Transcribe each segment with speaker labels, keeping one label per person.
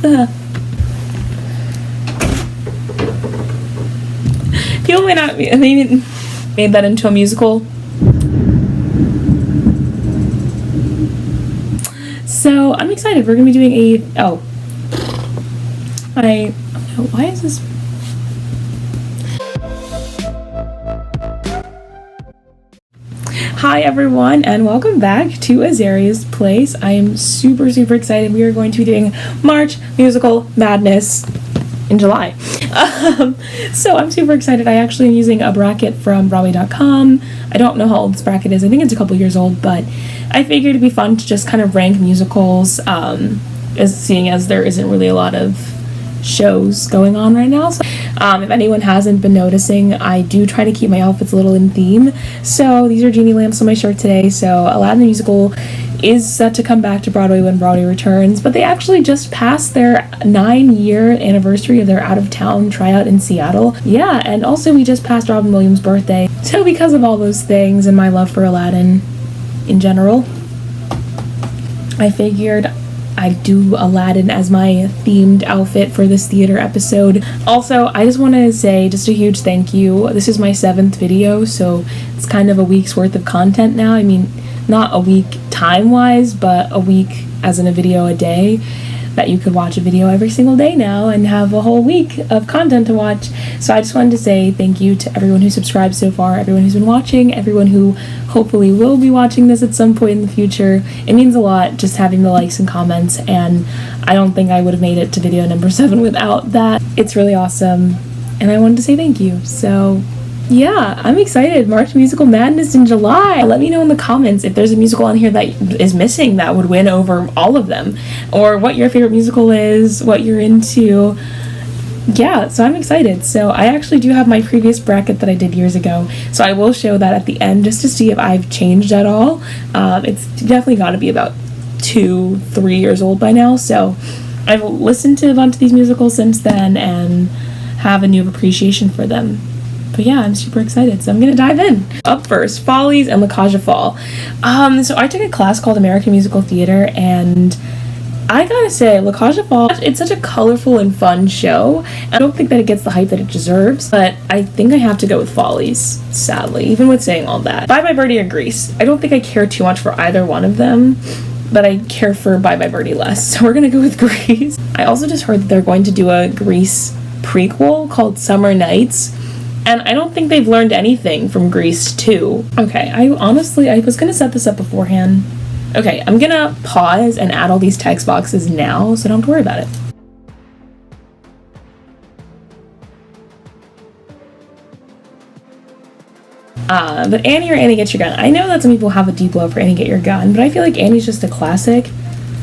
Speaker 1: People may not maybe made that into a musical. So I'm excited. We're gonna be doing why is this? Hi everyone, and welcome back to Azaria's Place. I am super excited. We are going to be doing March Musical Madness in July. So I'm super excited. I actually am using a bracket from Broadway.com. I don't know how old this bracket is. I think it's a couple years old, but I figured it'd be fun to just kind of rank musicals, seeing as there isn't really a lot of shows going on right now. So, if anyone hasn't been noticing, I do try to keep my outfits a little in theme. So these are genie lamps on my shirt today. So Aladdin the Musical is set to come back to Broadway when Broadway returns, but they actually just passed their 9-year anniversary of their out-of-town tryout in Seattle. Yeah, and also we just passed Robin Williams' birthday. So because of all those things and my love for Aladdin in general, I figured I'd do Aladdin as my themed outfit for this theater episode. Also, I just want to say just a huge thank you. This is my 7th video, so it's kind of a week's worth of content now. I mean, not a week time-wise, but a week as in a video a day, that you could watch a video every single day now and have a whole week of content to watch. So I just wanted to say thank you to everyone who subscribed so far, everyone who's been watching, everyone who hopefully will be watching this at some point in the future. It means a lot just having the likes and comments, and I don't think I would have made it to video number 7 without that. It's really awesome, and I wanted to say thank you. So yeah, I'm excited. March Musical Madness in July. Let me know in the comments if there's a musical on here that is missing that would win over all of them, or what your favorite musical is, what you're into. Yeah, so I'm excited. So I actually do have my previous bracket that I did years ago, so I will show that at the end just to see if I've changed at all. It's definitely got to be about 2-3 years old by now, so I've listened to a bunch of these musicals since then and have a new appreciation for them. But yeah, I'm super excited, so I'm gonna dive in. Up first, Follies and La Cage aux Folles. So I took a class called American Musical Theater, and I gotta say, La Cage aux Folles, it's such a colorful and fun show. I don't think that it gets the hype that it deserves, but I think I have to go with Follies, sadly, even with saying all that. Bye Bye Birdie or Grease. I don't think I care too much for either one of them, but I care for Bye Bye Birdie less, so we're gonna go with Grease. I also just heard that they're going to do a Grease prequel called Summer Nights, and I don't think they've learned anything from Grease 2. Okay, I was gonna set this up beforehand. Okay, I'm gonna pause and add all these text boxes now, so don't have to worry about it. But Annie or Annie Get Your Gun. I know that some people have a deep love for Annie Get Your Gun, but I feel like Annie's just a classic.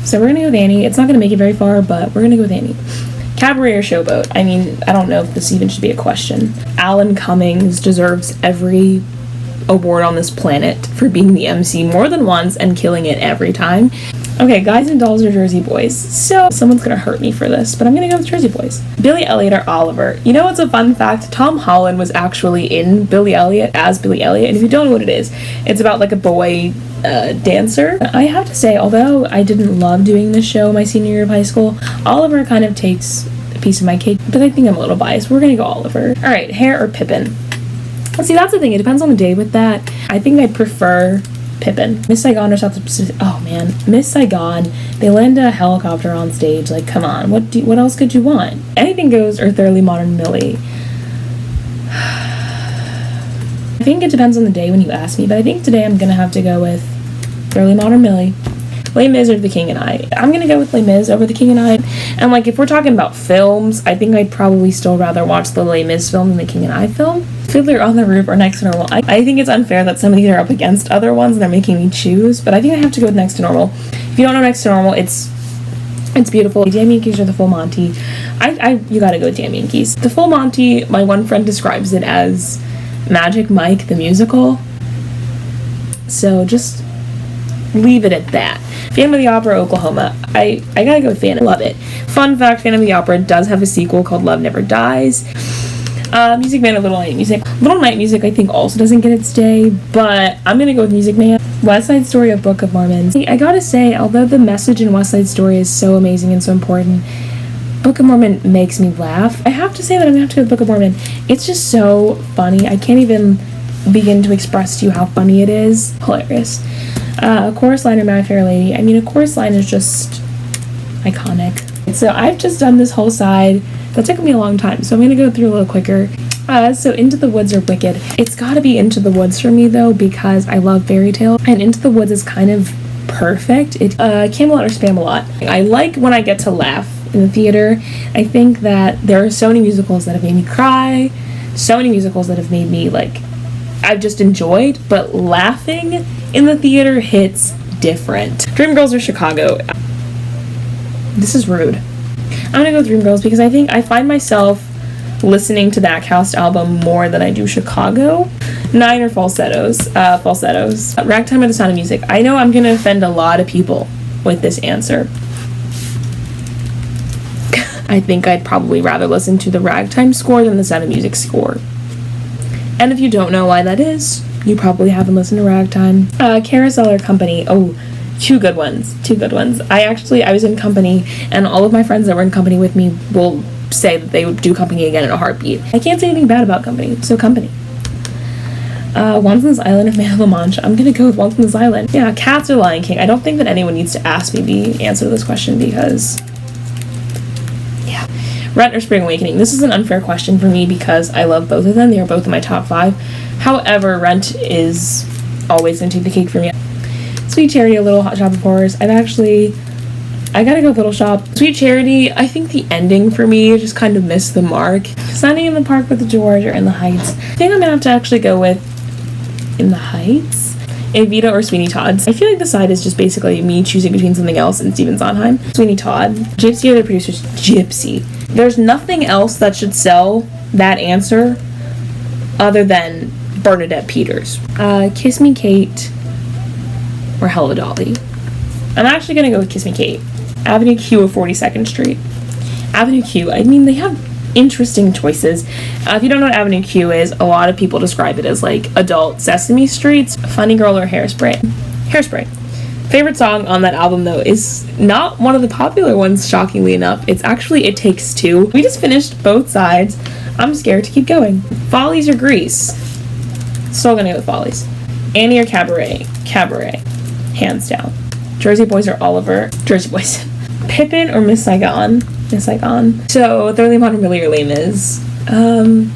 Speaker 1: So we're gonna go with Annie. It's not gonna make it very far, but we're gonna go with Annie. Cabaret or Showboat? I mean, I don't know if this even should be a question. Alan Cummings deserves every award on this planet for being the MC more than once and killing it every time. Okay, Guys and Dolls or Jersey Boys. So someone's gonna hurt me for this, but I'm gonna go with Jersey Boys. Billy Elliot or Oliver. You know what's a fun fact? Tom Holland was actually in Billy Elliot as Billy Elliot, and if you don't know what it is, it's about like a boy dancer. I have to say, although I didn't love doing this show my senior year of high school, Oliver kind of takes a piece of my cake, but I think I'm a little biased. We're gonna go Oliver. All right, Hair or Pippin? See, that's the thing. It depends on the day with that. I think I'd prefer Pippin. Miss Saigon or South Pacific. Oh man, Miss Saigon. They land a helicopter on stage. Like, come on. What else could you want? Anything Goes or Thoroughly Modern Millie. I think it depends on the day when you ask me, but I think today I'm gonna have to go with Thoroughly Modern Millie. Les Mis or The King and I. I'm gonna go with Les Mis over The King and I. And like, if we're talking about films, I think I'd probably still rather watch the Les Mis film than the King and I film. Fiddler on the Roof or Next to Normal. I think it's unfair that some of these are up against other ones and they're making me choose, but I think I have to go with Next to Normal. If you don't know Next to Normal, it's beautiful. Damn Yankees or The Full Monty. You gotta go with Damn Yankees. The Full Monty, my one friend describes it as Magic Mike the musical. So just leave it at that. Phantom of the Opera, Oklahoma. I gotta go with Phantom. Love it. Fun fact, Phantom of the Opera does have a sequel called Love Never Dies. Music Man or Little Night Music. Little Night Music I think also doesn't get its day, but I'm gonna go with Music Man. West Side Story of Book of Mormon. I gotta say, although the message in West Side Story is so amazing and so important, Book of Mormon makes me laugh. I have to say that I'm gonna have to go with Book of Mormon. It's just so funny. I can't even begin to express to you how funny it is. Hilarious. A chorus line or My Fair Lady. I mean, a chorus line is just iconic. So I've just done this whole side. That took me a long time, so I'm gonna go through a little quicker. So Into the Woods or Wicked. It's gotta be Into the Woods for me though, because I love fairy tale, and Into the Woods is kind of perfect. Camelot or Spamalot. I like when I get to laugh in the theater. I think that there are so many musicals that have made me cry, so many musicals that have made me I've just enjoyed, but laughing in the theater hits different. Dreamgirls or Chicago. This is rude. I'm gonna go with Dreamgirls because I think I find myself listening to that cast album more than I do Chicago. 9 or Falsettos. Ragtime or The Sound of Music. I know I'm gonna offend a lot of people with this answer. I think I'd probably rather listen to the Ragtime score than the Sound of Music score. And if you don't know why that is, you probably haven't listened to Ragtime. Carousel or Company. Oh, two good ones. I was in Company, and all of my friends that were in Company with me will say that they would do Company again in a heartbeat. I can't say anything bad about Company, so Company. Once on This Island or Man of La Mancha. I'm gonna go with Once on This Island. Yeah, Cats or Lion King. I don't think that anyone needs to ask me the answer to this question because, yeah. Rent or Spring Awakening. This is an unfair question for me because I love both of them. They are both in my top 5. However, Rent is always gonna take the cake for me. Sweet Charity, A Little Shop of Horrors. I gotta go with Little Shop. Sweet Charity, I think the ending for me just kind of missed the mark. Sunny in the Park with George or In the Heights. I think I'm gonna have to actually go with In the Heights. Evita or Sweeney Todd. I feel like the side is just basically me choosing between something else and Stephen Sondheim. Sweeney Todd. Gypsy or The Producers. Gypsy. There's nothing else that should sell that answer other than Bernadette Peters. Kiss Me Kate or Hello Dolly. I'm actually gonna go with Kiss Me Kate. Avenue Q or 42nd Street. Avenue Q, I mean, they have interesting choices. If you don't know what Avenue Q is, a lot of people describe it as adult Sesame Streets. Funny Girl or Hairspray. Hairspray. Favorite song on that album though is not one of the popular ones, shockingly enough. It's actually It Takes Two. We just finished both sides. I'm scared to keep going. Follies or Grease. Still gonna go with Follies. Annie or Cabaret. Cabaret. Hands down. Jersey Boys or Oliver. Jersey Boys. Pippin or Miss Saigon. Miss Saigon. So Thoroughly Modern Millie or Les Mis. I'm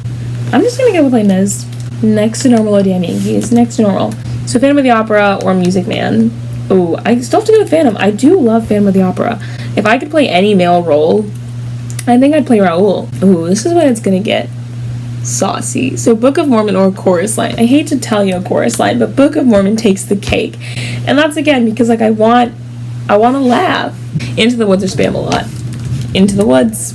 Speaker 1: just gonna go with Les Mis. Next to Normal or Damn Yankees. Next to Normal. So Phantom of the Opera or Music Man. Ooh, I still have to go with Phantom. I do love Phantom of the Opera. If I could play any male role, I think I'd play Raoul. Ooh, this is when it's gonna get saucy. So Book of Mormon or Chorus Line. I hate to tell you a chorus line, but Book of Mormon takes the cake. And that's again because I want to laugh. Into the Woods or Spamalot. Into the Woods.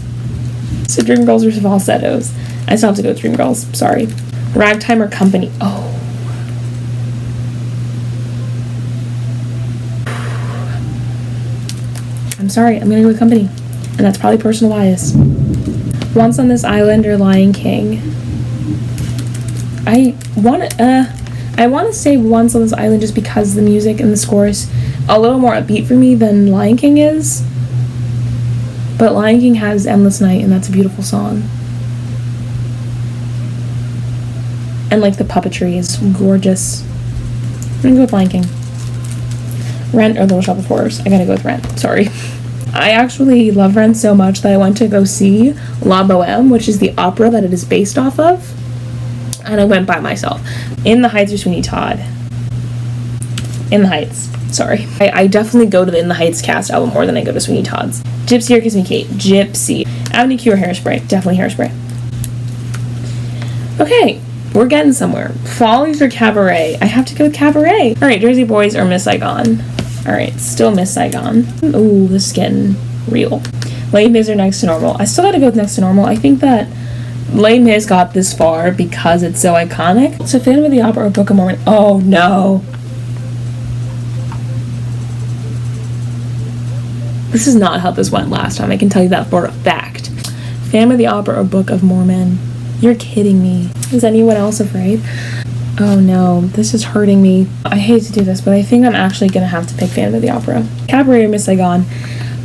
Speaker 1: So Dreamgirls or Falsettos. I still have to go with Dreamgirls. Sorry. Ragtime or Company. Oh. I'm sorry. I'm gonna go with Company. And that's probably personal bias. Once on This Island or Lion King. I want to say Once on This Island just because the music and the score is a little more upbeat for me than Lion King is. But Lion King has Endless Night, and that's a beautiful song. And the puppetry is gorgeous. I'm gonna go with Lion King. Rent or Little Shop of Horrors. I gotta go with Rent. Sorry. I actually love Rent so much that I went to go see La Boheme, which is the opera that it is based off of. And I went by myself. In the Heights or Sweeney Todd. In the Heights. Sorry. I definitely go to the In the Heights cast album more than I go to Sweeney Todd's. Gypsy or Kiss Me Kate. Gypsy. Avenue Q or Hairspray. Definitely Hairspray. Okay. We're getting somewhere. Follies or Cabaret. I have to go with Cabaret. Alright, Jersey Boys or Miss Saigon. Alright, still Miss Saigon. Ooh, this is getting real. Les Mis or Next to Normal. I still gotta go with Next to Normal. I think that Les Mis got this far because it's so iconic. So Phantom of the Opera or Book of Mormon. Oh no. This is not how this went last time. I can tell you that for a fact. Phantom of the Opera or Book of Mormon. You're kidding me. Is anyone else afraid? Oh no, this is hurting me. I hate to do this, but I think I'm actually gonna have to pick Phantom of the Opera. Cabaret or Miss Saigon.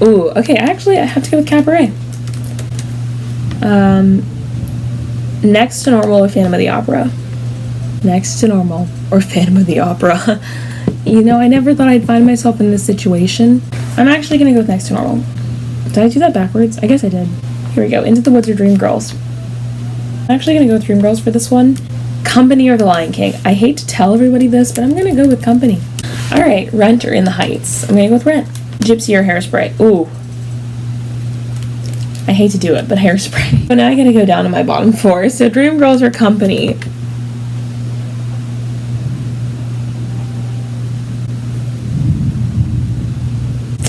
Speaker 1: Ooh, okay, actually I have to go with Cabaret. Next to Normal or Phantom of the Opera? Next to Normal or Phantom of the Opera? You know, I never thought I'd find myself in this situation. I'm actually gonna go with Next to Normal. Did I do that backwards? I guess I did. Here we go. Into the Woods or Dreamgirls? I'm actually gonna go with Dreamgirls for this one. Company or The Lion King? I hate to tell everybody this, but I'm gonna go with Company. Alright, Rent or In the Heights? I'm gonna go with Rent. Gypsy or Hairspray? Ooh. I hate to do it, but Hairspray. So now I gotta go down to my bottom four. So Dreamgirls or Company?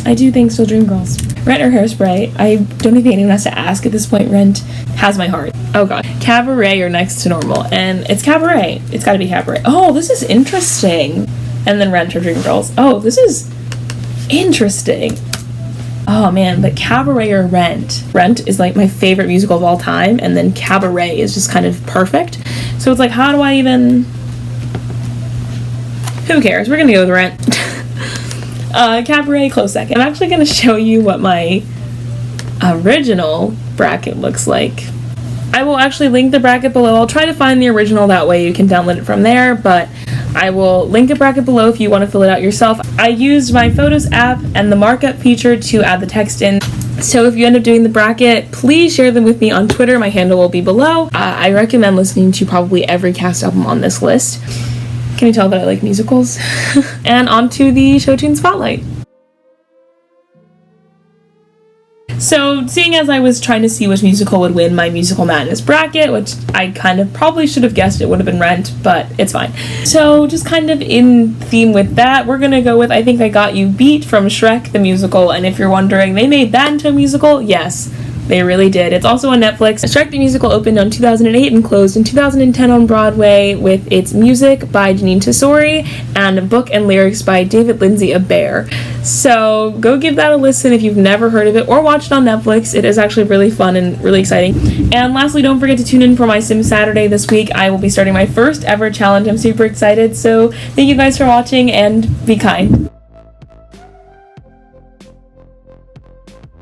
Speaker 1: I do think still Dreamgirls. Rent or Hairspray? I don't even think anyone has to ask at this point. Rent has my heart. Oh god. Cabaret or Next to Normal? And it's Cabaret. It's gotta be Cabaret. Oh, this is interesting. And then Rent or Dreamgirls? Oh, this is interesting. Oh man, but Cabaret or Rent? Rent is like my favorite musical of all time, and then Cabaret is just kind of perfect. So it's like, how do I even... Who cares? We're gonna go with Rent. Cabaret, close second. I'm actually gonna show you what my original bracket looks like. I will actually link the bracket below. I'll try to find the original, that way you can download it from there, but I will link a bracket below if you want to fill it out yourself. I used my Photos app and the markup feature to add the text in. So if you end up doing the bracket, please share them with me on Twitter. My handle will be below. I recommend listening to probably every cast album on this list. Can you tell that I like musicals? And on to the Show Tune Spotlight. So, seeing as I was trying to see which musical would win my Musical Madness bracket, which I kind of probably should have guessed it would have been Rent, but it's fine. So, just kind of in theme with that, we're gonna go with I Think I Got You Beat from Shrek the Musical, and if you're wondering, they made that into a musical? Yes. They really did. It's also on Netflix. Shrek the Musical opened in 2008 and closed in 2010 on Broadway with its music by Janine Tesori and a book and lyrics by David Lindsay-Abaire. So go give that a listen if you've never heard of it or watched it on Netflix. It is actually really fun and really exciting. And lastly, don't forget to tune in for my Sim Saturday this week. I will be starting my first ever challenge. I'm super excited. So thank you guys for watching and be kind.